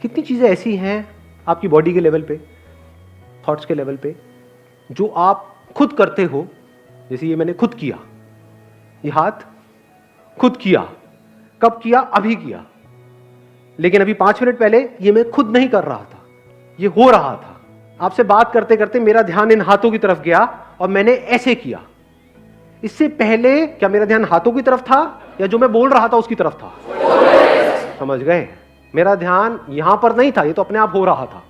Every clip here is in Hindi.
कितनी चीजें ऐसी हैं आपकी बॉडी के लेवल पे, थॉट्स के लेवल पे, जो आप खुद करते हो। जैसे ये मैंने खुद किया, ये हाथ खुद किया। कब किया? अभी किया। लेकिन अभी 5 मिनट पहले ये मैं खुद नहीं कर रहा था, ये हो रहा था। आपसे बात करते करते मेरा ध्यान इन हाथों की तरफ गया और मैंने ऐसे किया। इससे पहले क्या मेरा ध्यान हाथों की तरफ था या जो मैं बोल रहा था उसकी तरफ था? समझ गए? मेरा ध्यान यहां पर नहीं था, ये तो अपने आप हो रहा था।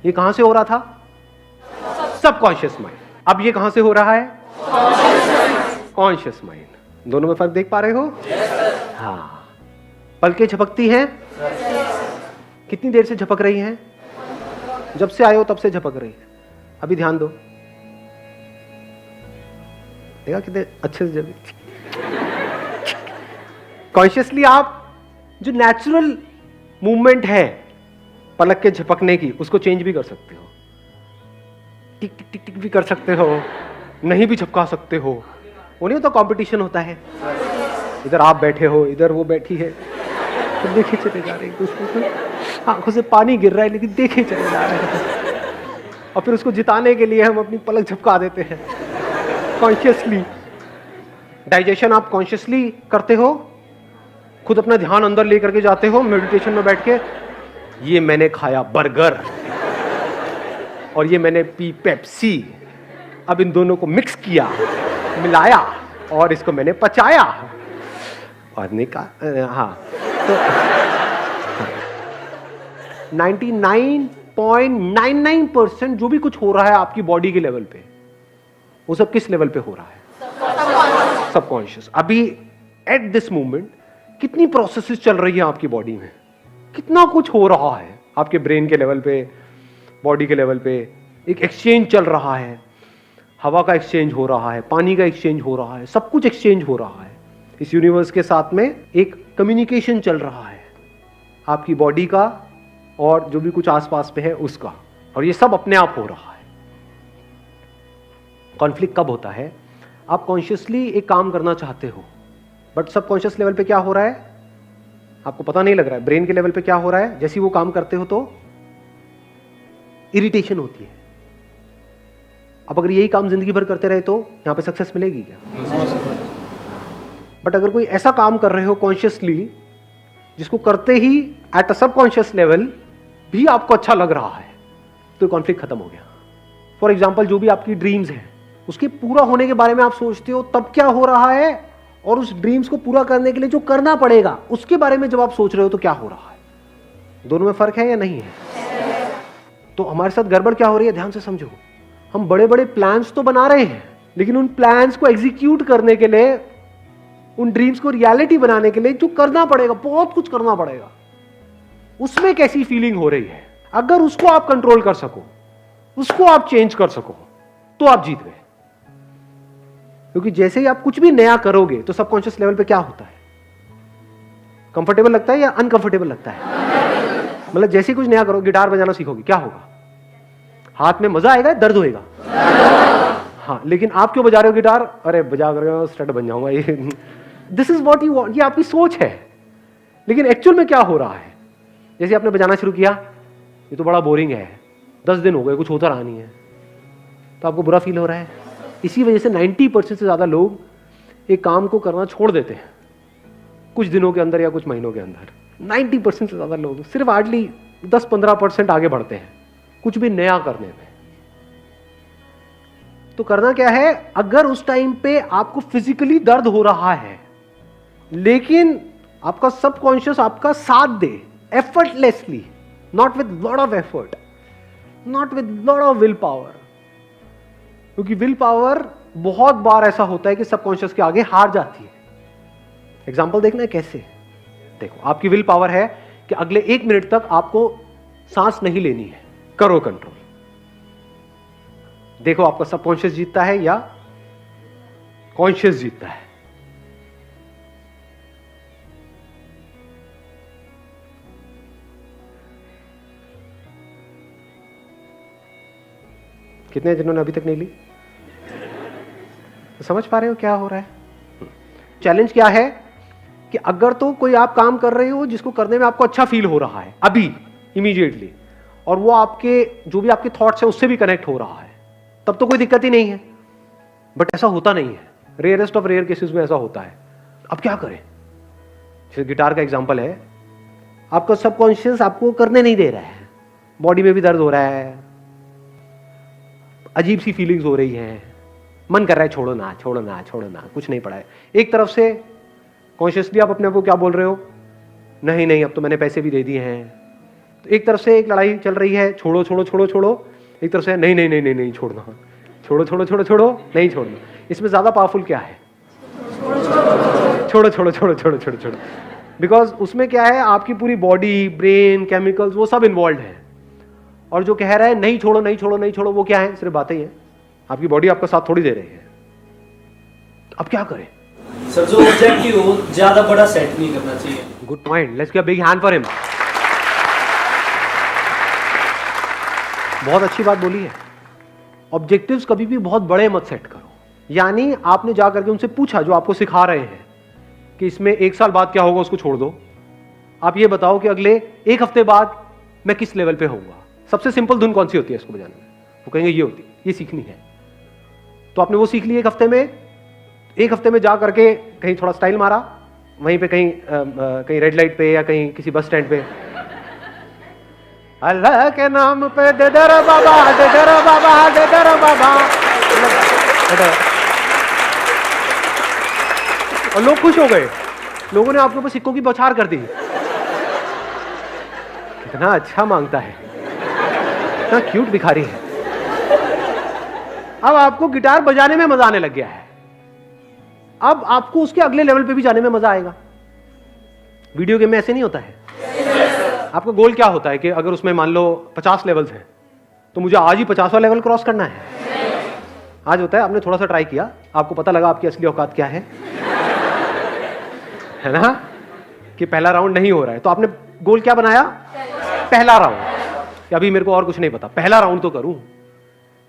ये कहां से हो रहा था? Subconscious mind. अब ये कहां से हो रहा है? Conscious mind. दोनों में फर्क देख पा रहे हो? हाँ। पलकें झपकती हैं। कितनी देर से झपक रही हैं? जब से आए हो तब से झपक रही है। अभी ध्यान दो, देखा कितने अच्छे से जब कॉन्शियसली आप जो नेचुरल मूवमेंट है पलक के झपकने की, उसको चेंज भी कर सकते हो। टिक टिक टिक टिक भी कर सकते हो, नहीं भी झपका सकते हो। वो नहीं होता कंपटीशन होता है, इधर आप बैठे हो, इधर वो बैठी है, तो देखे चले जा रहे हैं, आंखों से पानी गिर रहा है लेकिन देखे चले जा रहे हैं। और फिर उसको जिताने के लिए हम अपनी पलक झपका देते हैं कॉन्शियसली। डाइजेशन आप कॉन्शियसली करते हो, खुद अपना ध्यान अंदर लेकर के जाते हो मेडिटेशन में बैठ के। ये मैंने खाया बर्गर और ये मैंने पी पेप्सी, अब इन दोनों को मिक्स किया, मिलाया और इसको मैंने पचाया और निकाल। हाँ, तो 99.99% जो भी कुछ हो रहा है आपकी बॉडी के लेवल पे, वो सब किस लेवल पे हो रहा है? सबकॉन्शियस। अभी एट दिस मोमेंट कितनी प्रोसेसेस चल रही है आपकी बॉडी में, कितना कुछ हो रहा है आपके ब्रेन के लेवल पे, बॉडी के लेवल पे। एक एक्सचेंज चल रहा है, हवा का एक्सचेंज हो रहा है, पानी का एक्सचेंज हो रहा है, सब कुछ एक्सचेंज हो रहा है। इस यूनिवर्स के साथ में एक कम्युनिकेशन चल रहा है आपकी बॉडी का और जो भी कुछ आसपास पे है उसका, और ये सब अपने आप हो रहा है। कॉन्फ्लिक्ट कब होता है? आप कॉन्शियसली एक काम करना चाहते हो बट सबकॉन्शियस लेवल पे क्या हो रहा है आपको पता नहीं लग रहा है। ब्रेन के लेवल पे क्या हो रहा है? जैसे ही वो काम करते हो तो इरिटेशन होती है। अब अगर यही काम जिंदगी भर करते रहे तो यहां पे सक्सेस मिलेगी क्या? बट अगर कोई ऐसा काम कर रहे हो कॉन्शियसली जिसको करते ही एट अ सबकॉन्शियस लेवल भी आपको अच्छा लग रहा है, तो कॉन्फ्लिक्ट खत्म हो गया। फॉर एग्जाम्पल, जो भी आपकी ड्रीम्स है उसके पूरा होने के बारे में आप सोचते हो, तब क्या हो रहा है, और उस ड्रीम्स को पूरा करने के लिए जो करना पड़ेगा उसके बारे में जब आप सोच रहे हो तो क्या हो रहा है? दोनों में फर्क है या नहीं है? तो हमारे साथ गड़बड़ क्या हो रही है, ध्यान से समझो। हम बड़े बड़े प्लान्स तो बना रहे हैं, लेकिन उन प्लान्स को एग्जीक्यूट करने के लिए, उन ड्रीम्स को रियलिटी बनाने के लिए जो करना पड़ेगा, बहुत कुछ करना पड़ेगा, उसमें कैसी फीलिंग हो रही है, अगर उसको आप कंट्रोल कर सको, उसको आप चेंज कर सको, तो आप जीत गए। क्योंकि जैसे ही आप कुछ भी नया करोगे तो सबकॉन्शियस लेवल पे क्या होता है? कंफर्टेबल लगता है या अनकंफर्टेबल लगता है? मतलब जैसे ही कुछ नया करो, गिटार बजाना सीखोगे, क्या होगा? हाथ में मजा आएगा, दर्द होएगा? हाँ, लेकिन आप क्यों बजा रहे हो गिटार? अरे बजा कर स्टड बन जाऊंगा। ये this is what you want, ये आपकी सोच है। लेकिन एक्चुअल में क्या हो रहा है? जैसे आपने बजाना शुरू किया, ये तो बड़ा बोरिंग है, 10 दिन हो गए, कुछ होता रहा नहीं है, तो आपको बुरा फील हो रहा है। इसी वजह से 90% से ज्यादा लोग एक काम को करना छोड़ देते हैं कुछ दिनों के अंदर या कुछ महीनों के अंदर। 90% से ज्यादा लोग सिर्फ हार्डली 10-15% आगे बढ़ते हैं कुछ भी नया करने में। तो करना क्या है? अगर उस टाइम पे आपको फिजिकली दर्द हो रहा है, लेकिन आपका सबकॉन्शियस आपका साथ दे effortlessly, not with lot of effort, not with lot of will power, क्योंकि विल पावर बहुत बार ऐसा होता है कि सबकॉन्शियस के आगे हार जाती है। एग्जांपल देखना है कैसे। देखो, आपकी विल पावर है कि अगले 1 मिनट तक आपको सांस नहीं लेनी है, करो कंट्रोल। देखो आपका सबकॉन्शियस जीतता है या कॉन्शियस जीतता है। कितने जिन्होंने अभी तक नहीं ली? तो समझ पा रहे हो क्या हो रहा है? चैलेंज क्या है कि अगर तो कोई आप काम कर रहे हो जिसको करने में आपको अच्छा फील हो रहा है अभी, इमीडिएटली, और वो आपके जो भी आपके थॉट्स है उससे भी कनेक्ट हो रहा है, तब तो कोई दिक्कत ही नहीं है। बट ऐसा होता नहीं है, रेयरेस्ट ऑफ रेयर केसेस में ऐसा होता है। अब क्या करें? जैसे गिटार का एग्जांपल है, आपका सबकॉन्शियस आपको करने नहीं दे रहा है, बॉडी में भी दर्द हो रहा है, अजीब सी फीलिंग्स हो रही हैं, मन कर रहा है छोड़ो ना छोड़ो ना छोड़ो ना, कुछ नहीं पड़ा है। एक तरफ से कॉन्शियसली आप अपने आप को क्या बोल रहे हो, नहीं नहीं अब तो मैंने पैसे भी दे दिए हैं। तो एक तरफ से एक लड़ाई चल रही है, छोड़ो छोड़ो छोड़ो छोड़ो, एक तरफ से नहीं नहीं नहीं नहीं नहीं छोड़ना, छोड़ो छोड़ो छोड़ो छोड़ो, नहीं छोड़ना। इसमें ज्यादा पावरफुल क्या है? छोड़ो छोड़ो छोड़ो छोड़ो छोड़ो छोड़ो। बिकॉज उसमें क्या है, आपकी पूरी बॉडी, ब्रेन, केमिकल्स वो सब इन्वॉल्व है। और जो कह रहा है नहीं छोड़ो नहीं छोड़ो नहीं छोड़ो, वो क्या है? सिर्फ बातें ही है, आपकी बॉडी आपका साथ थोड़ी दे रही है। अब क्या करें? सर जो ऑब्जेक्टिव हो ज्यादा बड़ा सेट नहीं करना चाहिए। Good point, let's give a big hand for him. बहुत अच्छी बात बोली है। ऑब्जेक्टिव्स कभी भी बहुत बड़े मत सेट करो। यानी आपने जा करके उनसे पूछा, जो आपको सिखा रहे हैं कि इसमें 1 साल बाद क्या होगा, उसको छोड़ दो। आप ये बताओ कि अगले 1 हफ्ते बाद मैं किस लेवल पे होऊंगा। सबसे सिंपल धुन कौन सी होती है इसको बजाने में? वो कहेंगे ये होती है, ये सीखनी है। तो आपने वो सीख ली 1 हफ्ते में। 1 हफ्ते में जा करके कहीं थोड़ा स्टाइल मारा, वहीं पे कहीं रेड लाइट पे या कहीं किसी बस स्टैंड पे, अल्लाह के नाम पे दे दर बाबा, दे दर बाबा, दे दर बाबा, और लोग खुश हो गए। लोगों ने आपके ऊपर सिक्कों की बौछार कर दी। कितना अच्छा मांगता है, कितना क्यूट भिखारी है। अब आपको गिटार बजाने में मजा आने लग गया है। अब आपको उसके अगले लेवल पे भी जाने में मजा आएगा। वीडियो गेम में ऐसे नहीं होता है। आपका गोल क्या होता है कि अगर उसमें मान लो 50 लेवल्स हैं तो मुझे आज ही 50वां लेवल क्रॉस करना है। आज होता है आपने थोड़ा सा ट्राई किया, आपको पता लगा आपकी असली औकात क्या है ना, कि पहला राउंड नहीं हो रहा है, तो आपने गोल क्या बनाया? पहला राउंड। अभी मेरे को और कुछ नहीं पता, पहला राउंड तो करूं।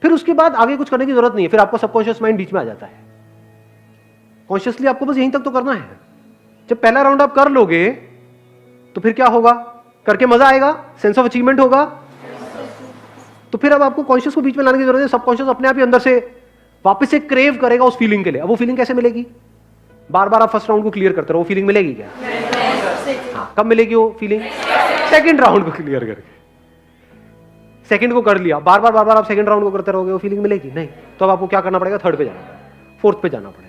फिर उसके बाद आगे कुछ करने की जरूरत नहीं है। फिर आपका सबकॉन्शियस माइंड बीच में आ जाता है। कॉन्शियसली आपको बस यहीं तक तो करना है। जब पहला राउंड आप कर लोगे तो फिर क्या होगा? करके मजा आएगा, सेंस ऑफ अचीवमेंट होगा। तो फिर अब आपको कॉन्शियस को बीच में लाने की जरूरत है। सबकॉन्शियस अपने आप ही अंदर से वापस से क्रेव करेगा उस फीलिंग के लिए। अब वो फीलिंग कैसे मिलेगी? बार बार आप फर्स्ट राउंड को क्लियर करते रहो, वो फीलिंग मिलेगी क्या? हाँ, कब मिलेगी वो फीलिंग? सेकंड राउंड को क्लियर करके। सेकंड को कर लिया, बार बार आप सेकंड राउंड को करते रहोगे, वो फीलिंग मिलेगी नहीं। तो अब आपको क्या करना पड़ेगा? थर्ड पे जाना पड़ेगा, फोर्थ पे जाना पड़ेगा।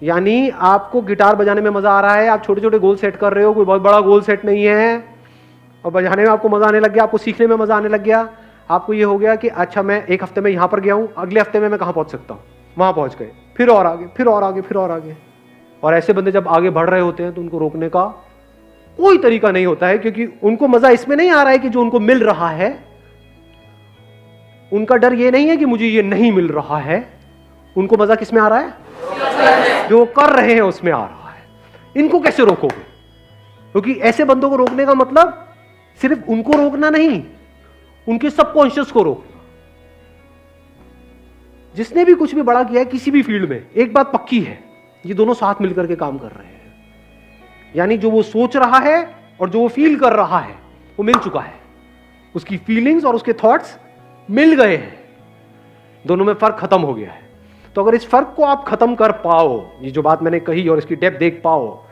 यानी आपको गिटार बजाने में मजा आ रहा है, आप छोटे छोटे गोल सेट कर रहे हो, कोई बहुत बड़ा गोल सेट नहीं है, और बजाने में आपको मजा आने लग गया, आपको सीखने में मजा आने लग गया। आपको ये हो गया कि अच्छा मैं 1 हफ्ते में यहां पर गया हूं, अगले हफ्ते में मैं कहां पहुंच सकता हूं? वहां पहुंच गए, फिर और आगे, फिर और आगे, फिर और आगे। और ऐसे बंदे जब आगे बढ़ रहे होते हैं तो उनको रोकने का कोई तरीका नहीं होता है, क्योंकि उनको मजा इसमें नहीं आ रहा है कि जो उनको मिल रहा है। उनका डर ये नहीं है कि मुझे ये नहीं मिल रहा है, उनको मजा किसमें आ रहा है? जो वो कर रहे हैं उसमें आ रहा है। इनको कैसे रोकोगे? क्योंकि ऐसे बंदों को रोकने का मतलब सिर्फ उनको रोकना नहीं, उनके सबकॉन्शियस को रोकना। जिसने भी कुछ भी बड़ा किया है किसी भी फील्ड में, एक बात पक्की है, ये दोनों साथ मिलकर के काम कर रहे हैं। यानी जो वो सोच रहा है और जो वो फील कर रहा है वो मिल चुका है। उसकी फीलिंग्स और उसके थॉट्स मिल गए हैं, दोनों में फर्क खत्म हो गया है। तो अगर इस फर्क को आप खत्म कर पाओ, ये जो बात मैंने कही और इसकी डेप्थ देख पाओ,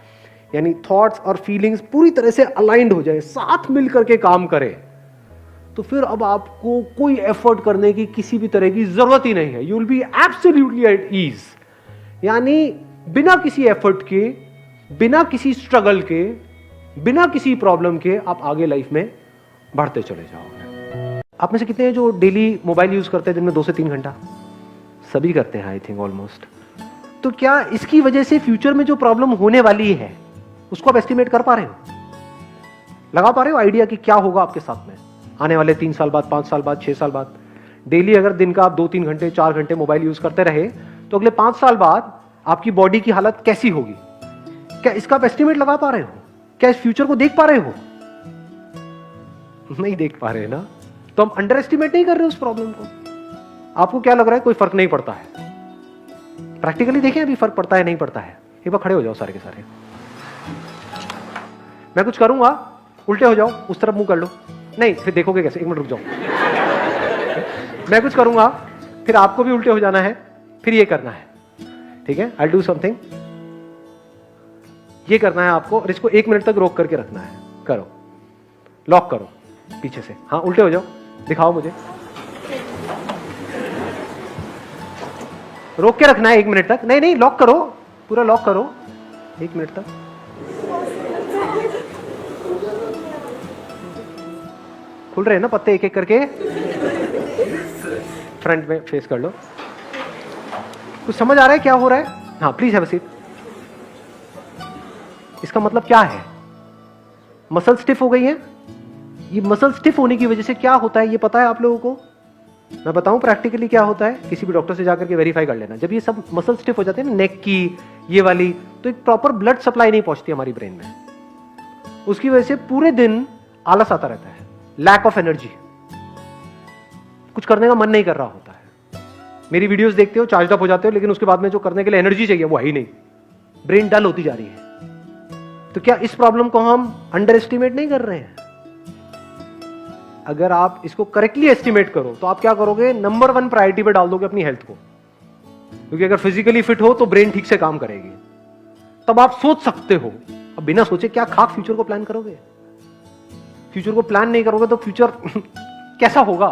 यानी थॉट्स और फीलिंग्स पूरी तरह से अलाइंड हो जाए, साथ मिलकर के काम करे, तो फिर अब आपको कोई एफर्ट करने की किसी भी तरह की जरूरत ही नहीं है। You will be absolutely at ease. यानी बिना किसी एफर्ट के, बिना किसी स्ट्रगल के, बिना किसी प्रॉब्लम के आप आगे लाइफ में बढ़ते चले जाओगे। आप में से कितने हैं जो डेली मोबाइल यूज करते हैं दिन में 2 से 3 घंटा? सभी करते हैं आई थिंक ऑलमोस्ट। तो क्या इसकी वजह से फ्यूचर में जो प्रॉब्लम होने वाली है उसको आप एस्टिमेट कर पा रहे हो? लगा पा रहे हो आइडिया कि क्या होगा आपके साथ में आने वाले 3 साल बाद, 5 साल बाद, 6 साल बाद? डेली अगर दिन का आप 2-3 घंटे, 4 घंटे मोबाइल यूज करते रहे तो अगले 5 साल बाद आपकी बॉडी की हालत कैसी होगी? क्या इसका आप एस्टिमेट लगा पा रहे हो? क्या इस फ्यूचर को देख पा रहे हो? नहीं देख पा रहे ना, तो हम अंडर एस्टिमेट नहीं कर रहे उस प्रॉब्लम को। आपको क्या लग रहा है कोई फर्क नहीं पड़ता है? प्रैक्टिकली देखें अभी फर्क पड़ता है नहीं पड़ता है। एक बार खड़े हो जाओ सारे के सारे, मैं कुछ करूंगा, उल्टे हो जाओ, उस तरफ मुंह कर लो। नहीं, फिर देखोगे कैसे? 1 मिनट रुक जाओ। मैं कुछ करूंगा, फिर आपको भी उल्टे हो जाना है, फिर ये करना है, ठीक है? आई डू समथिंग, ये करना है आपको, और इसको 1 मिनट तक रोक करके रखना है। करो, लॉक करो पीछे से। हाँ, उल्टे हो जाओ, दिखाओ मुझे। रोक के रखना है 1 मिनट तक। नहीं नहीं, लॉक करो, पूरा लॉक करो 1 मिनट तक। खुल रहे हैं ना पत्ते एक एक करके? फ्रंट में फेस कर लो। कुछ समझ आ रहा है क्या हो रहा है? हाँ, प्लीज हैव अ सीट। इसका मतलब क्या है? मसल स्टिफ हो गई है। ये मसल स्टिफ होने की वजह से क्या होता है, ये पता है आप लोगों को? मैं बताऊं प्रैक्टिकली क्या होता है? किसी भी डॉक्टर से जाकर के वेरीफाई कर लेना। जब ये सब मसल स्टिफ हो जाते हैं ना, नेक की ये वाली, तो एक प्रॉपर ब्लड सप्लाई नहीं पहुंचती हमारी ब्रेन में। उसकी वजह से पूरे दिन आलस आता रहता है, लैक ऑफ एनर्जी, कुछ करने का मन नहीं कर रहा होता है। मेरी वीडियोस देखते हो, चार्ज अप हो जाते हो, लेकिन उसके बाद में जो करने के लिए एनर्जी चाहिए वो है ही नहीं। ब्रेन डल होती जा रही है। तो क्या इस प्रॉब्लम को हम अंडर एस्टिमेट नहीं कर रहे हैं? अगर आप इसको करेक्टली एस्टिमेट करो तो आप क्या करोगे? नंबर 1 प्रायोरिटी पे डाल दोगे अपनी हेल्थ को, क्योंकि अगर फिजिकली फिट हो तो ब्रेन ठीक से काम करेगी। तब आप सोच सकते हो। अब बिना सोचे क्या खाक फ्यूचर को प्लान करोगे? फ्यूचर को प्लान नहीं करोगे तो फ्यूचर कैसा होगा?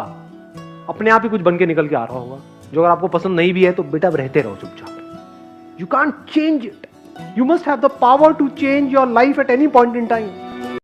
अपने आप ही कुछ बन के निकल के आ रहा होगा, जो अगर आपको पसंद नहीं भी है तो बेटा रहते रहो चुपचाप। You can't change it. You must have the power to change your life at any point in time.